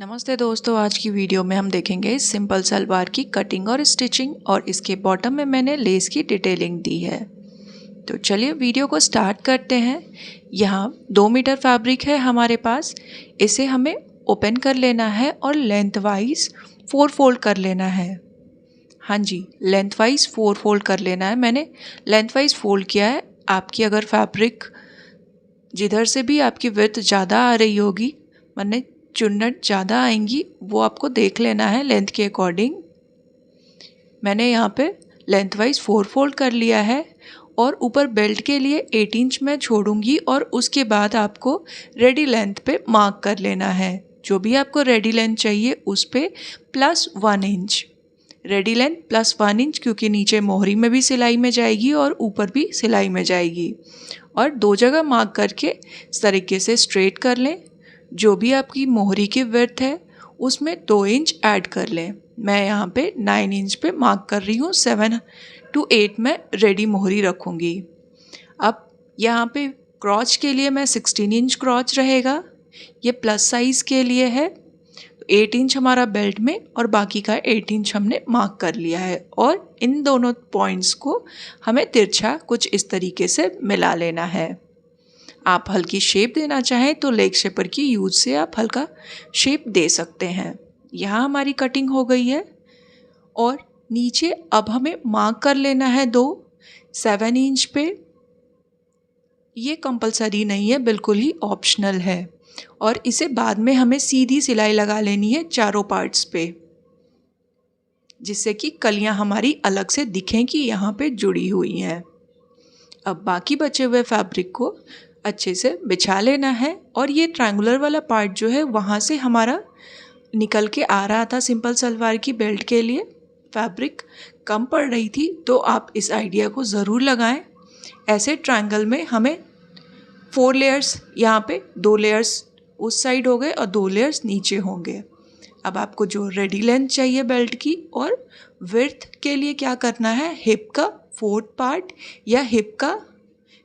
नमस्ते दोस्तों, आज की वीडियो में हम देखेंगे सिंपल सलवार की कटिंग और स्टिचिंग और इसके बॉटम में मैंने लेस की डिटेलिंग दी है। तो चलिए वीडियो को स्टार्ट करते हैं। यहाँ 2 मीटर फैब्रिक है हमारे पास। इसे हमें ओपन कर लेना है और लेंथ वाइज 4 फोल्ड कर लेना है। हाँ जी, लेंथ वाइज 4 फोल्ड कर लेना है। मैंने लेंथ वाइज फोल्ड किया है। आपकी अगर फैब्रिक जिधर से भी आपकी विड्थ ज़्यादा आ रही होगी, मैंने चुन्नट ज़्यादा आएंगी, वो आपको देख लेना है लेंथ के अकॉर्डिंग। मैंने यहाँ पे लेंथ वाइज 4 फोल्ड कर लिया है और ऊपर बेल्ट के लिए 8 इंच मैं छोड़ूंगी और उसके बाद आपको रेडी लेंथ पे मार्क कर लेना है। जो भी आपको रेडी लेंथ चाहिए उस पे +1 इंच रेडी लेंथ +1 इंच, क्योंकि नीचे मोहरी में भी सिलाई में जाएगी और ऊपर भी सिलाई में जाएगी। और 2 जगह मार्क करके इस तरीके से स्ट्रेट कर लें। जो भी आपकी मोहरी की विड्थ है उसमें 2 इंच ऐड कर लें। मैं यहाँ पे 9 इंच पे मार्क कर रही हूँ। 7 to 8 में रेडी मोहरी रखूँगी। अब यहाँ पे क्रॉच के लिए मैं 16 इंच क्रॉच रहेगा। ये प्लस साइज़ के लिए है। 8 इंच हमारा बेल्ट में और बाकी का 8 इंच हमने मार्क कर लिया है। और इन दोनों पॉइंट्स को हमें तिरछा कुछ इस तरीके से मिला लेना है। आप हल्की शेप देना चाहें तो लेग शेपर की यूज से आप हल्का शेप दे सकते हैं। यहाँ हमारी कटिंग हो गई है और नीचे अब हमें मार्क कर लेना है 7 इंच पे। ये कंपलसरी नहीं है, बिल्कुल ही ऑप्शनल है। और इसे बाद में हमें सीधी सिलाई लगा लेनी है चारों पार्ट्स पे, जिससे कि कलियां हमारी अलग से दिखें कि यहाँ पे जुड़ी हुई हैं। अब बाकी बचे हुए फैब्रिक को अच्छे से बिछा लेना है। और ये ट्रायंगुलर वाला पार्ट जो है वहाँ से हमारा निकल के आ रहा था सिंपल सलवार की बेल्ट के लिए। फैब्रिक कम पड़ रही थी तो आप इस आइडिया को ज़रूर लगाएं। ऐसे ट्रायंगल में हमें 4 लेयर्स, यहाँ पे 2 लेयर्स उस साइड हो गए और 2 लेयर्स नीचे होंगे। अब आपको जो रेडी लेंथ चाहिए बेल्ट की और विड्थ के लिए क्या करना है, हिप का 4th पार्ट या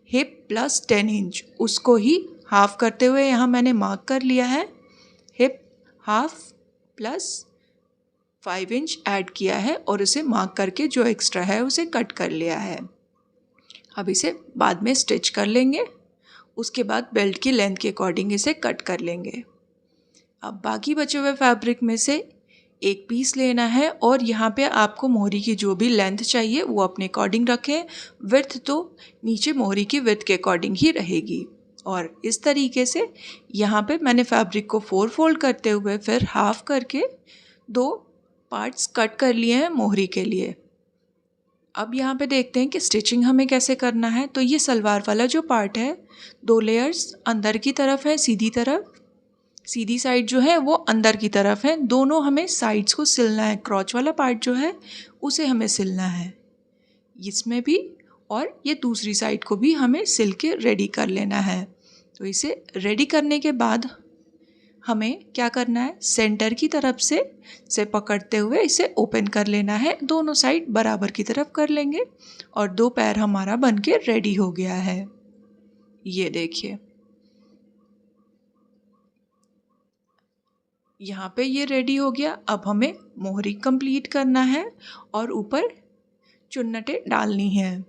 हिप +10 इंच, उसको ही हाफ करते हुए यहाँ मैंने मार्क कर लिया है। हिप हाफ +5 इंच ऐड किया है और उसे मार्क करके जो एक्स्ट्रा है उसे कट कर लिया है। अब इसे बाद में स्टिच कर लेंगे। उसके बाद बेल्ट की लेंथ के अकॉर्डिंग इसे कट कर लेंगे। अब बाकी बचे हुए फैब्रिक में से एक पीस लेना है और यहाँ पे आपको मोहरी की जो भी लेंथ चाहिए वो अपने अकॉर्डिंग रखें। विड्थ तो नीचे मोहरी की विड्थ के अकॉर्डिंग ही रहेगी। और इस तरीके से यहाँ पे मैंने फैब्रिक को 4 फोल्ड करते हुए फिर हाफ करके 2 पार्ट्स कट कर लिए हैं मोहरी के लिए। अब यहाँ पे देखते हैं कि स्टिचिंग हमें कैसे करना है। तो ये सलवार वाला जो पार्ट है, 2 लेयर्स अंदर की तरफ है, सीधी साइड जो है वो अंदर की तरफ है। दोनों हमें साइड्स को सिलना है। क्रॉच वाला पार्ट जो है उसे हमें सिलना है इसमें भी, और ये दूसरी साइड को भी हमें सिल के रेडी कर लेना है। तो इसे रेडी करने के बाद हमें क्या करना है, सेंटर की तरफ से पकड़ते हुए इसे ओपन कर लेना है। दोनों साइड बराबर की तरफ कर लेंगे और 2 पैर हमारा बनके रेडी हो गया है। ये देखिए, यहाँ पे ये रेडी हो गया। अब हमें मोहरी कंप्लीट करना है और ऊपर चुन्नटें डालनी है।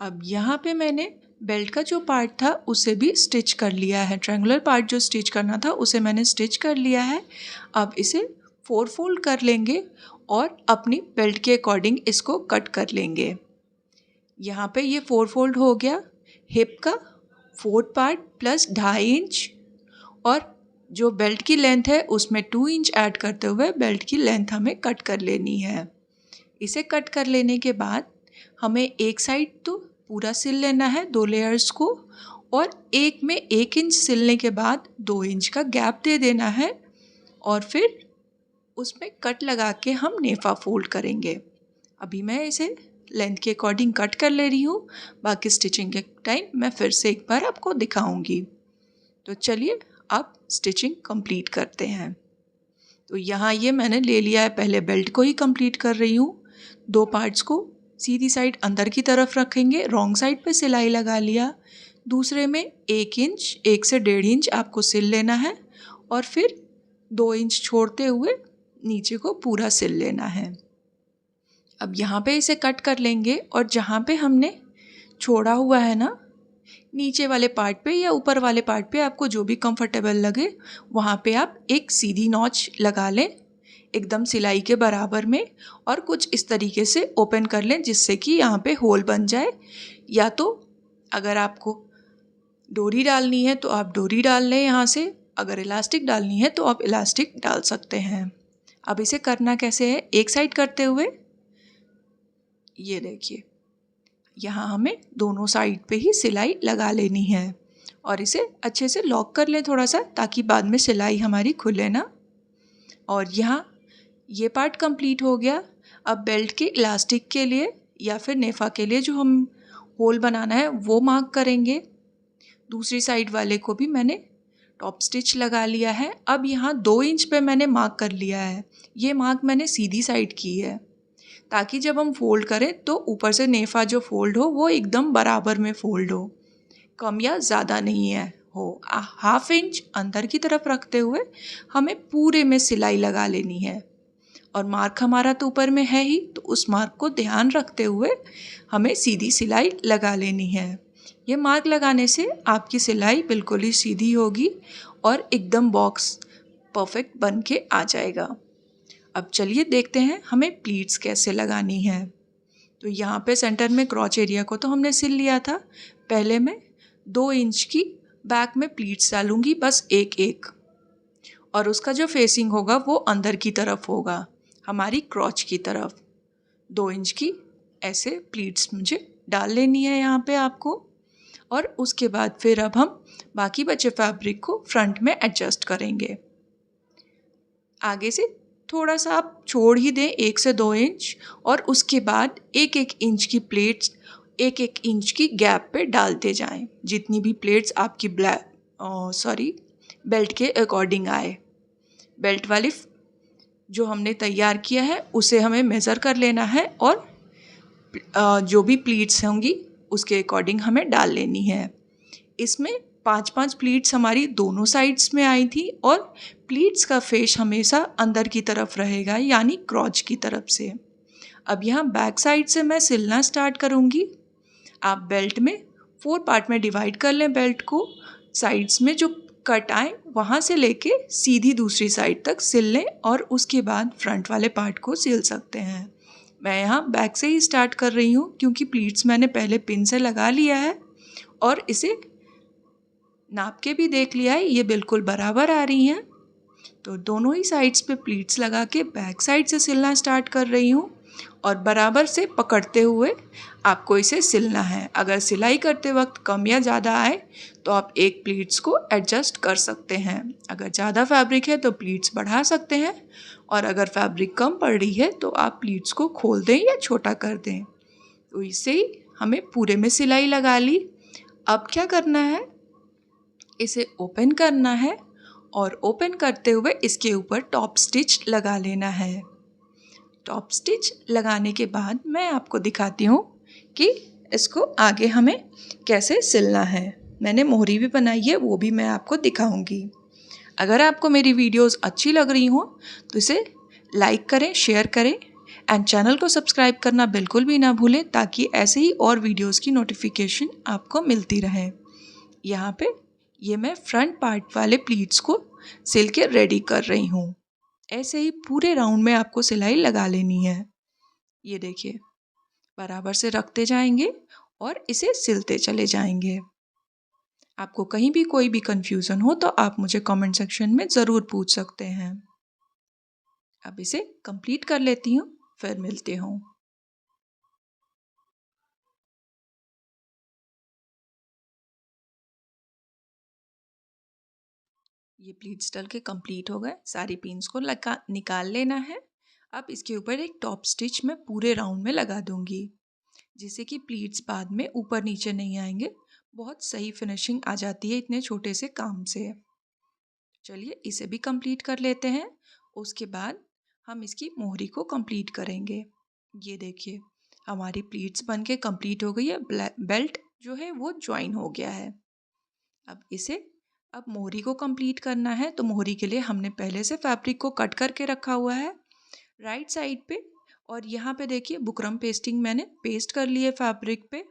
अब यहाँ पे मैंने बेल्ट का जो पार्ट था उसे भी स्टिच कर लिया है। ट्रायंगुलर पार्ट जो स्टिच करना था उसे मैंने स्टिच कर लिया है। अब इसे 4 फोल्ड कर लेंगे और अपनी बेल्ट के अकॉर्डिंग इसको कट कर लेंगे। यहाँ पे ये 4 फोल्ड हो गया। हिप का 4th पार्ट +2.5 इंच और जो बेल्ट की लेंथ है उसमें 2 इंच ऐड करते हुए बेल्ट की लेंथ हमें कट कर लेनी है। इसे कट कर लेने के बाद हमें एक साइड तो पूरा सिल लेना है 2 लेयर्स को, और एक में 1 इंच सिलने के बाद 2 इंच का गैप दे देना है और फिर उसमें कट लगा के हम नेफा फोल्ड करेंगे। अभी मैं इसे लेंथ के अकॉर्डिंग कट कर ले रही हूँ। बाकी स्टिचिंग के टाइम मैं फिर से एक बार आपको दिखाऊंगी। तो चलिए अब स्टिचिंग कंप्लीट करते हैं। तो यहाँ ये मैंने ले लिया है, पहले बेल्ट को ही कंप्लीट कर रही हूँ। 2 पार्ट्स को सीधी साइड अंदर की तरफ रखेंगे, रॉन्ग साइड पे सिलाई लगा लिया। दूसरे में 1 इंच, 1 से 1.5 इंच आपको सिल लेना है और फिर 2 इंच छोड़ते हुए नीचे को पूरा सिल लेना है। अब यहाँ पे इसे कट कर लेंगे और जहाँ पे हमने छोड़ा हुआ है ना, नीचे वाले पार्ट पे या ऊपर वाले पार्ट पे आपको जो भी कंफर्टेबल लगे वहाँ पे आप एक सीधी नॉच लगा लें एकदम सिलाई के बराबर में, और कुछ इस तरीके से ओपन कर लें जिससे कि यहाँ पे होल बन जाए। या तो अगर आपको डोरी डालनी है तो आप डोरी डाल लें यहाँ से, अगर इलास्टिक डालनी है तो आप इलास्टिक डाल सकते हैं। अब इसे करना कैसे है, एक साइड करते हुए ये देखिए यहाँ हमें दोनों साइड पे ही सिलाई लगा लेनी है और इसे अच्छे से लॉक कर लें थोड़ा सा, ताकि बाद में सिलाई हमारी खुले ना। और यहाँ ये पार्ट कंप्लीट हो गया। अब बेल्ट के इलास्टिक के लिए या फिर नेफा के लिए जो हम होल बनाना है वो मार्क करेंगे। दूसरी साइड वाले को भी मैंने टॉप स्टिच लगा लिया है। अब यहाँ 2 इंच पे मैंने मार्क कर लिया है। ये मार्क मैंने सीधी साइड की है ताकि जब हम फोल्ड करें तो ऊपर से नेफा जो फोल्ड हो वो एकदम बराबर में फोल्ड हो, कम या ज़्यादा नहीं है हो। 1/2 इंच अंदर की तरफ रखते हुए हमें पूरे में सिलाई लगा लेनी है। और मार्क हमारा तो ऊपर में है ही, तो उस मार्क को ध्यान रखते हुए हमें सीधी सिलाई लगा लेनी है। ये मार्क लगाने से आपकी सिलाई बिल्कुल ही सीधी होगी और एकदम बॉक्स परफेक्ट बन के आ जाएगा। अब चलिए देखते हैं हमें प्लीट्स कैसे लगानी है। तो यहाँ पे सेंटर में क्रॉच एरिया को तो हमने सिल लिया था। पहले मैं 2 इंच की बैक में प्लीट्स डालूंगी, बस एक एक, और उसका जो फेसिंग होगा वो अंदर की तरफ होगा, हमारी क्रॉच की तरफ। 2 इंच की ऐसे प्लीट्स मुझे डाल लेनी है यहाँ पे आपको। और उसके बाद फिर अब हम बाकी बचे फैब्रिक को फ्रंट में एडजस्ट करेंगे। आगे से थोड़ा सा आप छोड़ ही दें 1 से 2 इंच, और उसके बाद 1-1 इंच की प्लेट्स 1-1 इंच की गैप पे डालते जाएं, जितनी भी प्लेट्स आपकी बेल्ट के अकॉर्डिंग आए। बेल्ट वाली जो हमने तैयार किया है उसे हमें मेज़र कर लेना है और जो भी प्लीट्स होंगी उसके अकॉर्डिंग हमें डाल लेनी है। इसमें 5-5 प्लीट्स हमारी दोनों साइड्स में आई थी और प्लीट्स का फेस हमेशा अंदर की तरफ रहेगा, यानी क्रॉच की तरफ से। अब यहाँ बैक साइड से मैं सिलना स्टार्ट करूँगी। आप बेल्ट में 4 पार्ट में डिवाइड कर लें बेल्ट को। साइड्स में जो कट आए वहाँ से लेके सीधी दूसरी साइड तक सिल लें और उसके बाद फ्रंट वाले पार्ट को सिल सकते हैं। मैं यहाँ बैक से ही स्टार्ट कर रही हूँ क्योंकि प्लीट्स मैंने पहले पिन से लगा लिया है और इसे नाप के भी देख लिया है, ये बिल्कुल बराबर आ रही हैं। तो दोनों ही साइड्स पे प्लीट्स लगा के बैक साइड से सिलना स्टार्ट कर रही हूँ और बराबर से पकड़ते हुए आपको इसे सिलना है। अगर सिलाई करते वक्त कम या ज़्यादा आए तो आप एक प्लीट्स को एडजस्ट कर सकते हैं। अगर ज़्यादा फैब्रिक है तो प्लीट्स बढ़ा सकते हैं, और अगर फैब्रिक कम पड़ रही है तो आप प्लीट्स को खोल दें या छोटा कर दें। तो इससे ही हमें पूरे में सिलाई लगा ली। अब क्या करना है, इसे ओपन करना है और ओपन करते हुए इसके ऊपर टॉप स्टिच लगा लेना है। टॉप स्टिच लगाने के बाद मैं आपको दिखाती हूँ कि इसको आगे हमें कैसे सिलना है। मैंने मोहरी भी बनाई है, वो भी मैं आपको दिखाऊंगी। अगर आपको मेरी वीडियोस अच्छी लग रही हो तो इसे लाइक करें, शेयर करें एंड चैनल को सब्सक्राइब करना बिल्कुल भी ना भूलें, ताकि ऐसे ही और वीडियोस की नोटिफिकेशन आपको मिलती रहे। यहाँ पे ये मैं फ्रंट पार्ट वाले प्लीट्स को सिल के रेडी कर रही हूँ। ऐसे ही पूरे राउंड में आपको सिलाई लगा लेनी है। ये देखिए बराबर से रखते जाएंगे और इसे सिलते चले जाएंगे। आपको कहीं भी कोई भी कंफ्यूजन हो तो आप मुझे कमेंट सेक्शन में ज़रूर पूछ सकते हैं। अब इसे कंप्लीट कर लेती हूँ, फिर मिलते हूँ। ये प्लीट्स डल के कंप्लीट हो गए। सारी पिन्स को निकाल लेना है। अब इसके ऊपर एक टॉप स्टिच मैं पूरे राउंड में लगा दूंगी, जिससे कि प्लीट्स बाद में ऊपर नीचे नहीं आएंगे। बहुत सही फिनिशिंग आ जाती है इतने छोटे से काम से। चलिए इसे भी कंप्लीट कर लेते हैं। उसके बाद हम इसकी मोहरी को कंप्लीट करेंगे। ये देखिए हमारी प्लीट्स बन के कंप्लीट हो गई है। बेल्ट जो है वो ज्वाइन हो गया है। अब इसे अब मोहरी को कंप्लीट करना है, तो मोहरी के लिए हमने पहले से फैब्रिक को कट करके रखा हुआ है राइट साइड पे। और यहाँ पे देखिए बुकरम पेस्टिंग मैंने पेस्ट कर ली है फैब्रिक पे,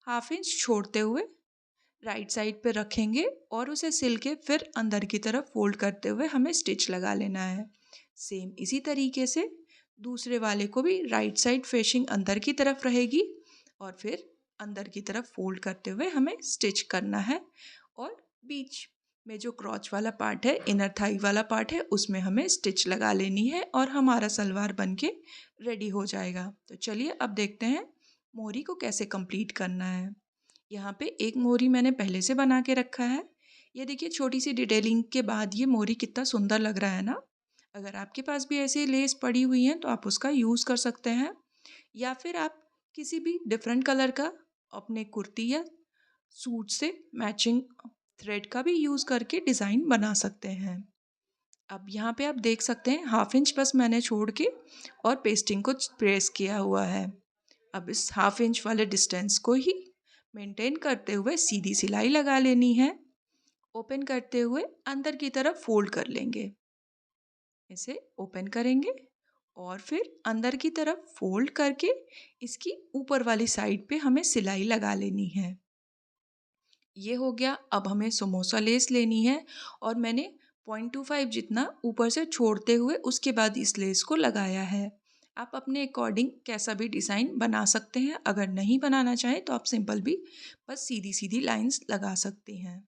1/2 इंच छोड़ते हुए राइट साइड पे रखेंगे और उसे सिल के फिर अंदर की तरफ फोल्ड करते हुए हमें स्टिच लगा लेना है। सेम इसी तरीके से दूसरे वाले को भी राइट साइड फेसिंग अंदर की तरफ रहेगी और फिर अंदर की तरफ फोल्ड करते हुए हमें स्टिच करना है। और बीच में जो क्रॉच वाला पार्ट है, इनर थाई वाला पार्ट है, उसमें हमें स्टिच लगा लेनी है और हमारा सलवार बनके रेडी हो जाएगा। तो चलिए अब देखते हैं मोहरी को कैसे कंप्लीट करना है। यहाँ पे एक मोहरी मैंने पहले से बना के रखा है। ये देखिए छोटी सी डिटेलिंग के बाद ये मोहरी कितना सुंदर लग रहा है ना। अगर आपके पास भी ऐसी लेस पड़ी हुई है तो आप उसका यूज़ कर सकते हैं, या फिर आप किसी भी डिफरेंट कलर का अपने कुर्ती या सूट से मैचिंग थ्रेड का भी यूज़ करके डिज़ाइन बना सकते हैं। अब यहाँ पे आप देख सकते हैं 1/2 इंच बस मैंने छोड़ के और पेस्टिंग को प्रेस किया हुआ है। अब इस 1/2 इंच वाले डिस्टेंस को ही मेंटेन करते हुए सीधी सिलाई लगा लेनी है। ओपन करते हुए अंदर की तरफ फोल्ड कर लेंगे, इसे ओपन करेंगे और फिर अंदर की तरफ फोल्ड करके इसकी ऊपर वाली साइड पे हमें सिलाई लगा लेनी है। ये हो गया। अब हमें समोसा लेस लेनी है और मैंने 0.25 जितना ऊपर से छोड़ते हुए उसके बाद इस लेस को लगाया है। आप अपने अकॉर्डिंग कैसा भी डिज़ाइन बना सकते हैं। अगर नहीं बनाना चाहें तो आप सिंपल भी बस सीधी सीधी लाइंस लगा सकते हैं।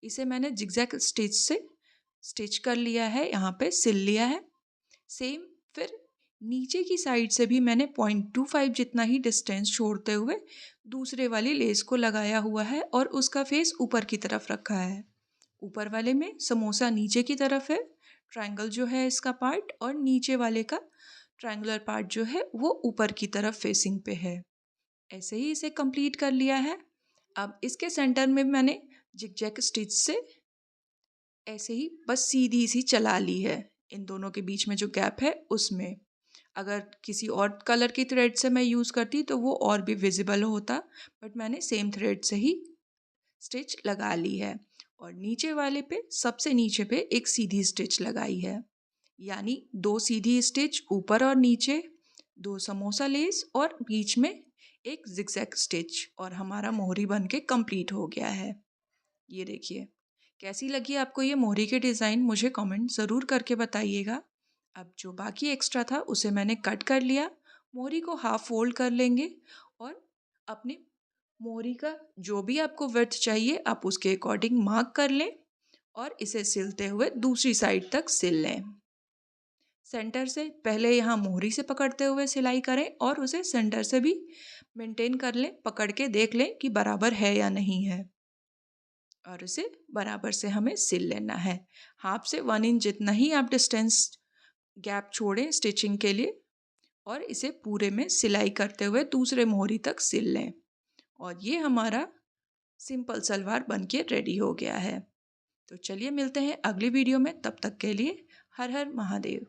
इसे मैंने जिगजैग स्टिच से स्टिच कर लिया है, यहाँ पे सिल लिया है। सेम फिर नीचे की साइड से भी मैंने 0.25 जितना ही डिस्टेंस छोड़ते हुए दूसरे वाली लेस को लगाया हुआ है और उसका फेस ऊपर की तरफ रखा है। ऊपर वाले में समोसा नीचे की तरफ है, ट्रायंगल जो है इसका पार्ट, और नीचे वाले का ट्रायंगुलर पार्ट जो है वो ऊपर की तरफ फेसिंग पे है। ऐसे ही इसे कंप्लीट कर लिया है। अब इसके सेंटर में मैंने जिगजैग स्टिच से ऐसे ही बस सीधी सी चला ली है, इन दोनों के बीच में जो गैप है उसमें। अगर किसी और कलर की थ्रेड से मैं यूज़ करती तो वो और भी विजिबल होता, बट मैंने सेम थ्रेड से ही स्टिच लगा ली है। और नीचे वाले पे सबसे नीचे पे एक सीधी स्टिच लगाई है, यानी 2 सीधी स्टिच ऊपर और नीचे, 2 समोसा लेस और बीच में एक जिगजैग स्टिच, और हमारा मोहरी बन के कंप्लीट हो गया है। ये देखिए कैसी लगी आपको ये मोहरी के डिज़ाइन, मुझे कमेंट ज़रूर करके बताइएगा। अब जो बाकी एक्स्ट्रा था उसे मैंने कट कर लिया। मोहरी को हाफ फोल्ड कर लेंगे और अपनी मोहरी का जो भी आपको विड्थ चाहिए आप उसके अकॉर्डिंग मार्क कर लें और इसे सिलते हुए दूसरी साइड तक सिल लें। सेंटर से पहले यहाँ मोहरी से पकड़ते हुए सिलाई करें और उसे सेंटर से भी मेंटेन कर लें, पकड़ के देख लें कि बराबर है या नहीं है, और इसे बराबर से हमें सिल लेना है। 1/2 से 1 इंच जितना ही आप डिस्टेंस गैप छोड़ें स्टिचिंग के लिए, और इसे पूरे में सिलाई करते हुए दूसरे मोहरी तक सिल लें। और ये हमारा सिंपल सलवार बनके रेडी हो गया है। तो चलिए मिलते हैं अगली वीडियो में, तब तक के लिए हर हर महादेव।